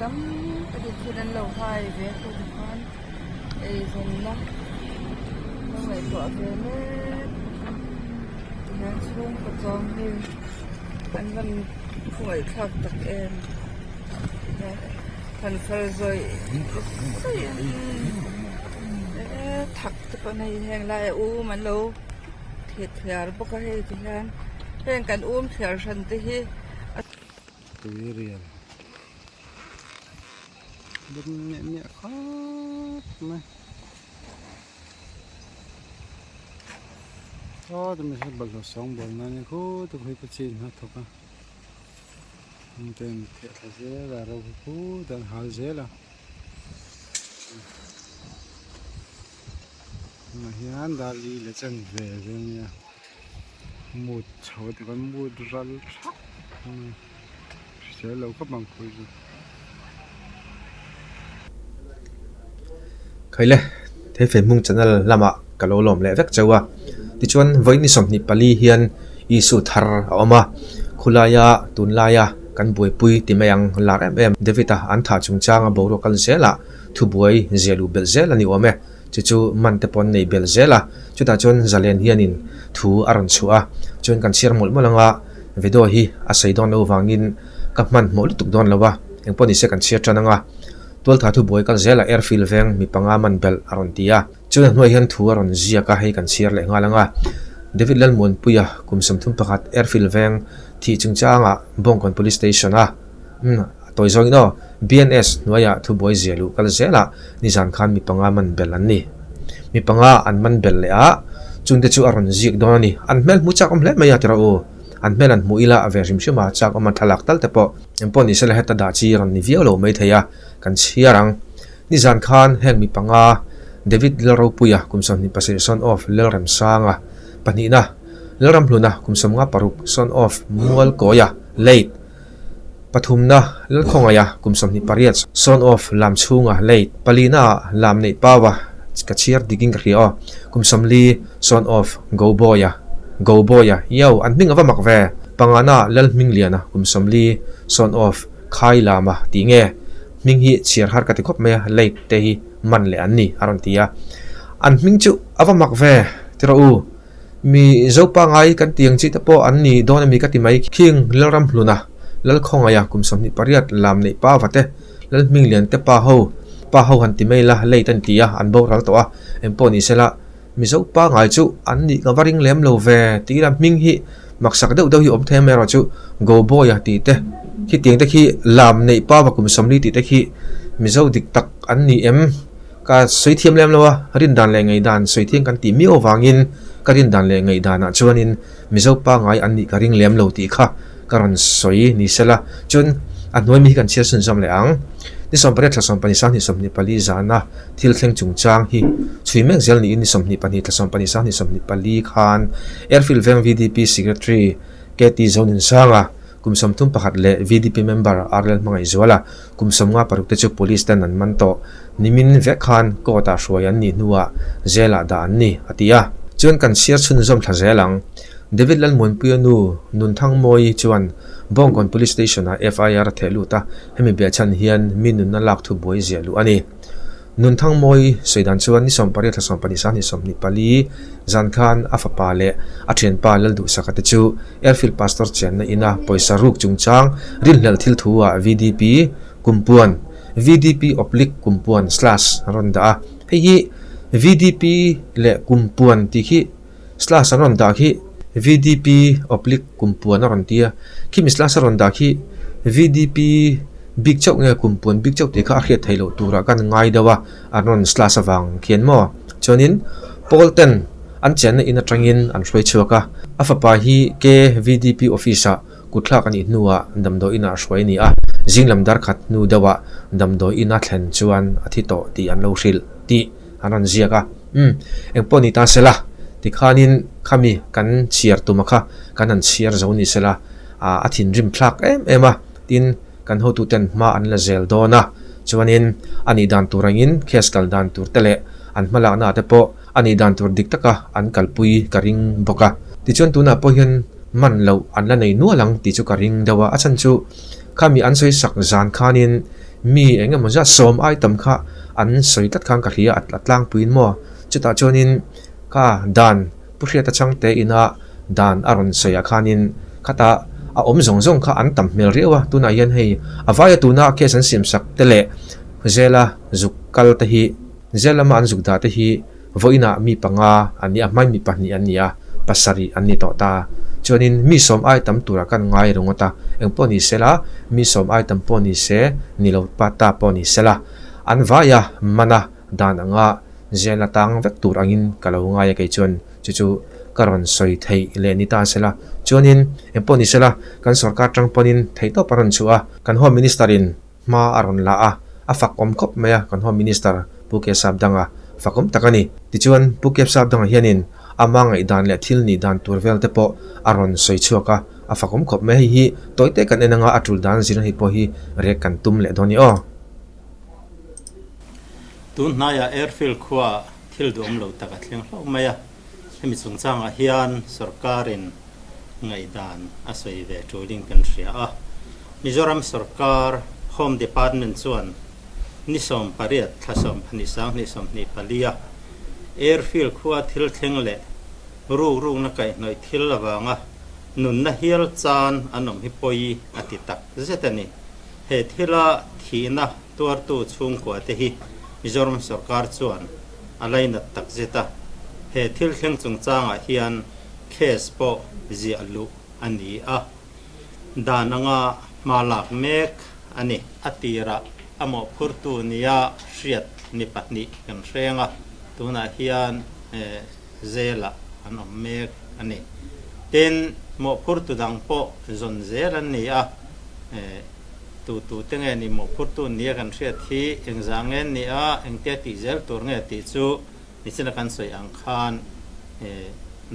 tam adi khinan lo hai ve ko khan ei zon na no mai to ve me nan chung ko chong hi an man khoi khak tak em kan phal zoi thak te pa nei heng lai u man lo thiệt thiar bo ka he ti han heng kan thiar san te hi tui riêng đừng nhẹ nhẹ khó này cho tụi mình sẽ bật vào sóng bồn này nhưng khô tụi mình phải chín hết thôi à tên thiệt là dễ là đâu khô tên hal dễ là mà hiện đại là chân về rồi nha một chỗ thì còn một rắn sắc sẽ lâu các bằng khối rồi khởi lệ thế phải mung chân là làm ạ cả lỗ lỏm lẽ vét châu à thì chuan với ni som ni pali hiền isu thar oma khulaya tunlaya kan buai pui ti mayang lar em devita an tha chung chang a boro kan zela thu buai zelu bel zela ni ome chu man te pon nei bel zela chu ta chon zalen hianin thu aron chua chon kan shir mol molanga vedo hi a seidon lo wangin kapman mol tuk don lawa engpon ni se kan shir chananga tol tha thu buai kan zela airfield veng mi panga man bel aron tia chun noi hian thu aron zia ka hei kan shir le ngalanga David Lalmon puya kumsam thum pakhat airfield veng thi chungchanga bongkon police station a toy zoi no BNS noya thu boy zelu kal zela nizan khan mi panga man bel an ni mi panga an man bel le a chungte chu aron zik don ni an mel mu chak om le maya tira o an mel an muila ave rim shuma chak om thalak tal te po empon ni sele heta da chi ron ni violo mai theya kan chiarang nizan khan heng mi panga David Laro puya kumsam ni pasation of lelram sanga panina lelram hluna kumsam nga paruk son of mual koya late pathumna lelkhongaya kumsam ni pariat son of lam chunga late palina lam nei pawa kachir diging rio kumsam li son of go boya yo an ming ava makve pangana lel ming liana kumsam li son of khai lama tinge ming hi chiar har katikop me late te hi man le anni arontia an ming chu ava makve tira u mi zopa ngai kan tiang chi tapo anni don mi kati mai king lelram hluna lal khongaya kumsam ni pariat lam nei pa wate lal ming lian te pa ho han ti mai la leitan tia an bo ral to a emponi sela mi zopa ngai chu anni ka waring lem lo ve ti lam ming hi maksak deuh hi om the mero chu go boya ti te khi tiang te khi lam nei pa wa kumsam li ti te khi mi zo dik tak anni em ka soi thiam lem lo a rin dan le ngai dan soi thiang kan ti mi o wangin karin dan le ngai dana chuanin mi zopa ngai anni ka ring lem lo ti kha karon soi ni sela chun anoi mi kan chia sun jam le ang ni som pare tha som pani san ni som ni pali zana thil thleng chung chang hi chui mek zel ni ni som ni pani tha som pani san ni som ni pali khan airfield veng VDP secretary Katie Zonin sanga kumsam tum pakhat le VDP member RL mangai zwala kumsam nga paruk te chu police tan an man to nimin ve khan ko ta hruai an ni nuwa zela da an ni atia chun kan share chun zom thla zelang David Lalmon puyanu nun thang moi chuan bongkon police station a FIR thelu ta hemi be chan hian min nun lak thu boi zelu ani nun thang moi soidan chuan ni som pare tha som pani san ni som ni pali zan khan afapa le a then pa lal du sakate chu airfield pastor chen na ina poisa ruk chungchang ril hel thil thuwa VDP kumpuan VDP oblique kumpuan / ronda hei VDP le kumpuan ti khi / ronda khi VDP oblique kumpuan rontia kimi / ronda khi VDP big chok nge kumpuan big chok te kha a khiat thailo tura kan ngai dawa anon / awang khian mo chonin polten an chen in atangin an hroi chuaka afapa hi ke VDP officer kuthlak ani nuwa damdo ina hroi ni a jinglam dar khat nu dawa damdo ina thlen chuan athito ti an lo hril ti anan ziaka engponi ta sela tikhanin khami kan chiar tumaka kanan chiar zoni sela a thin rim thlak ema tin kan ho tu ten ma an la zel dona chuanin ani dan turangin kheskal dan tur tele an malak na te po ani dan tur dik taka an kalpui karing boka ti chon tuna po hian man lo an la nei nualang ti chu ka ring dawa a chan chu khami an soi sak zan khanin mi enga moja som ai tam kha an soi tat khang ka hria atlang puin mo chuta chonin ka dan puhria ta chang te ina dan aron soya khanin khata a om zong zong kha an tam mel rewa tuna yan hei avaya tuna ke san sim sak tele zela zukal ta hi zela man zukda ta hi voina mi panga ani a mai mi pahni ania pasari ani to ta chonin mi som ai tam tura kan ngai rungota engponi sela mi som ai tam poni se nilo pata poni sela an vaya mana dan anga zela tang vek tur angin kalau ngai kai chon chu karon soi thei le ni ta sela chonin emponi sela kan sarkar tang ponin thei to paron chua kan home ministerin ma aron la a fakom kop maya kan home minister puke sabdanga fakom takani tichuan puke sabdanga hianin amang idan le thil ni dan turvel te po aron soi chuaka a fakom kop me hi toite kan enanga atul dan zin hi po hi re kan tum le doni o tun naya airfield khuwa thil dom lo taka thleng hlo maya hemi chungchang a hian sarkarin ngai dan a soi ve tuling kan ria a Mizoram sarkar home department chuan nisom pariat thasom phanisang nisom ni palia airfield khuwa thil thleng le ru na kai noi thil lawanga nun na hial chan anom hi poi atitak zetani he thila thina tuar tu chung ko te hi Mizoram sarkar chuan alaina tak zeta he thil thleng chungchang a hian case po zi alu ani a dananga malak mek ani atira amo phurtu nia hriat ni patni kan hrenga tuna hian zela anom mek ani ten mo phurtu dang po zon zela ni a tu tenge ni mo phurtu nia kan hriat hi engzangen ni a engte ti zel tur nge ti chu ni china kan soi ang khan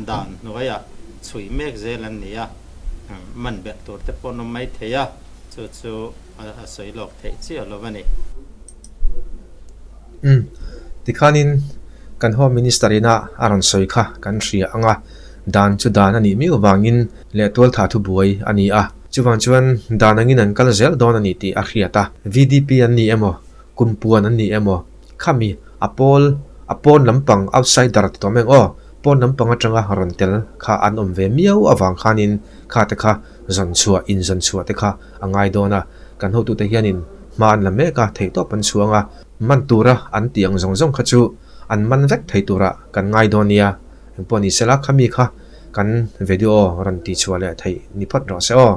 dan noya chui mek zelan ni a man bek tur te pon mai theya chu a soi lok thei chi alovani tikhanin kan home ministerina aron soi kha kan ria anga dan chu dan ani mi wangin le tol tha thu buai ani a chuan dan angin an kal zel don ani ti a hriata VDP an ni emo kumpuan an ni emo khami apol lampang outsider to meng o pon lampang atanga haron tel kha an om ve miau awang khanin kha te kha zon chua in zon chua te kha angai dona kan ho tu te hianin man la me ka thei to pan chuanga man tura an tiang zong kha chu an man vek thei tura kan ngai donia poni sela khami kha kan video ran ti chuale thei ni phat ro se o